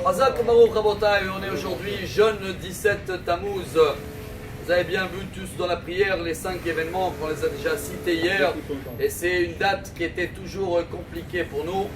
Chazak Baruch Rabotai, on est aujourd'hui jeune 17 Tammuz. Vous avez bien vu tous dans la prière les 5 événements qu'on les a déjà cités hier. Et c'est une date qui était toujours compliquée pour nous.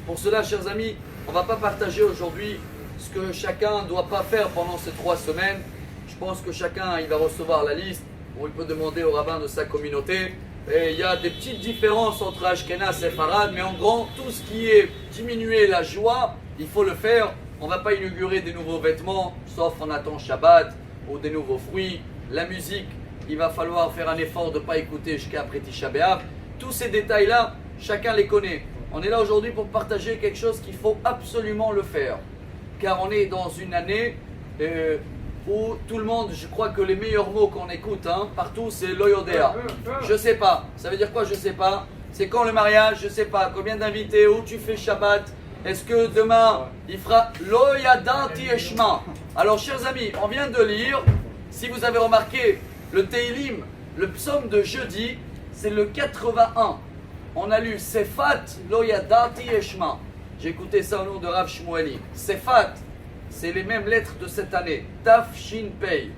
Pour cela, chers amis, on ne va pas partager aujourd'hui ce que chacun ne doit pas faire pendant ces 3 semaines. Je pense que chacun il va recevoir la liste où il peut demander au rabbin de sa communauté. Et il y a des petites différences entre Ashkenaz et Farad, mais en grand, tout ce qui est diminuer la joie, il faut le faire. On ne va pas inaugurer des nouveaux vêtements, sauf en attendant Shabbat, ou des nouveaux fruits. La musique, il va falloir faire un effort de ne pas écouter jusqu'à après Tisha B'Av. Tous ces détails-là, chacun les connaît. On est là aujourd'hui pour partager quelque chose qu'il faut absolument le faire. Car on est dans une année où tout le monde, je crois que les meilleurs mots qu'on écoute partout, c'est Loyodea. Je sais pas. Ça veut dire quoi, je sais pas? C'est quand le mariage? Je sais pas. Combien d'invités? Où tu fais Shabbat? Est-ce que demain, il fera Loyadati Eshma? Alors, chers amis, on vient de lire, si vous avez remarqué, le Teilim, le psaume de jeudi, c'est le 81. On a lu Sefat Loyadati Eshma. J'ai écouté ça au nom de Rav Shmueli. Sefat, c'est les mêmes lettres de cette année. Taf Shin Pei.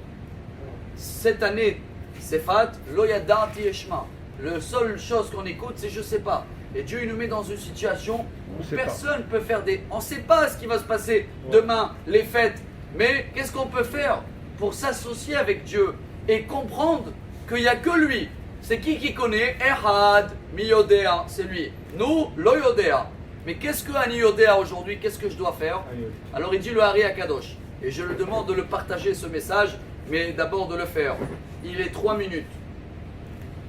Cette année, Sefat Loyadati Eshma. La seule chose qu'on écoute, c'est je sais pas. Et Dieu il nous met dans une situation où personne ne peut faire des... On ne sait pas ce qui va se passer demain, les fêtes. Mais qu'est-ce qu'on peut faire pour s'associer avec Dieu et comprendre qu'il n'y a que lui? C'est qui connaît? Ehad, Miyodea, c'est lui. Nous, Loyodea. Mais qu'est-ce que Ani Yodea aujourd'hui? Qu'est-ce que je dois faire? Alors il dit le Hari Akadosh. Et je le demande de le partager ce message, mais d'abord de le faire. Il est 3 minutes.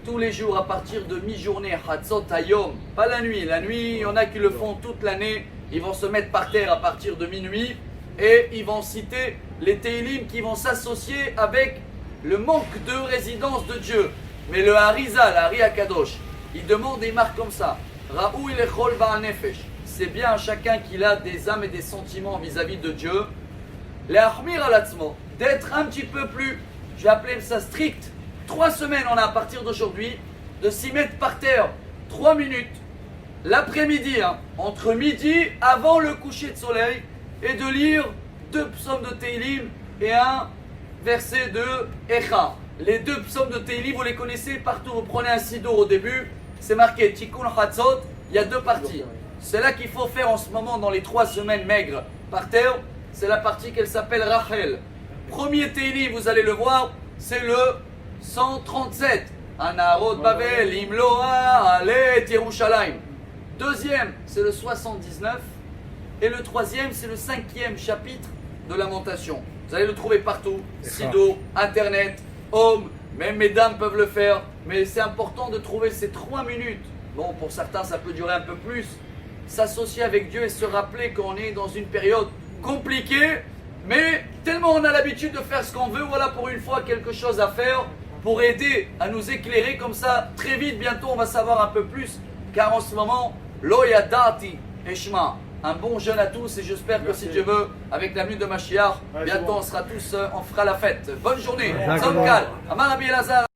Tous les jours à partir de mi-journée, Hatzot Hayom, pas la nuit. La nuit, il y en a qui le font toute l'année. Ils vont se mettre par terre à partir de minuit et ils vont citer les Teilim qui vont s'associer avec le manque de résidence de Dieu. Mais le Harizal, Hari Akadosh, il demande et il marque comme ça. Raoul Echol Ba'anefesh. C'est bien à chacun qu'il a des âmes et des sentiments vis-à-vis de Dieu. Les Ahmir Alatzmo, d'être un petit peu plus, je vais appeler ça strict. 3 semaines, on a à partir d'aujourd'hui, de s'y mettre par terre 3 minutes, l'après-midi, entre midi, avant le coucher de soleil, et de lire 2 psaumes de Teilim et un verset de Echa. Les 2 psaumes de Teilim, vous les connaissez partout, vous prenez un sidor au début, c'est marqué Tikkun Chatzot, il y a 2 parties. C'est là qu'il faut faire en ce moment dans les 3 semaines maigres par terre, c'est la partie qu'elle s'appelle Rachel. Premier Teilim, vous allez le voir, c'est le 137. Anarot Babel, Imloa, Alet, Yerushalayim. Deuxième, c'est le 79. Et le 3e, c'est le 5e chapitre de Lamentation. Vous allez le trouver partout. Sido, Internet, Home, même mesdames peuvent le faire. Mais c'est important de trouver ces 3 minutes. Bon, pour certains, ça peut durer un peu plus. S'associer avec Dieu et se rappeler qu'on est dans une période compliquée. Mais tellement on a l'habitude de faire ce qu'on veut, voilà pour une fois quelque chose à faire pour aider à nous éclairer comme ça. Très vite, bientôt, on va savoir un peu plus. Car en ce moment, Loyadati Eshma. Un bon jeûne à tous et j'espère que si Dieu veut, avec la venue de Mashiach, bientôt on sera tous, on fera la fête. Bonne journée. Zomkal. Amar Rabbi Elazar.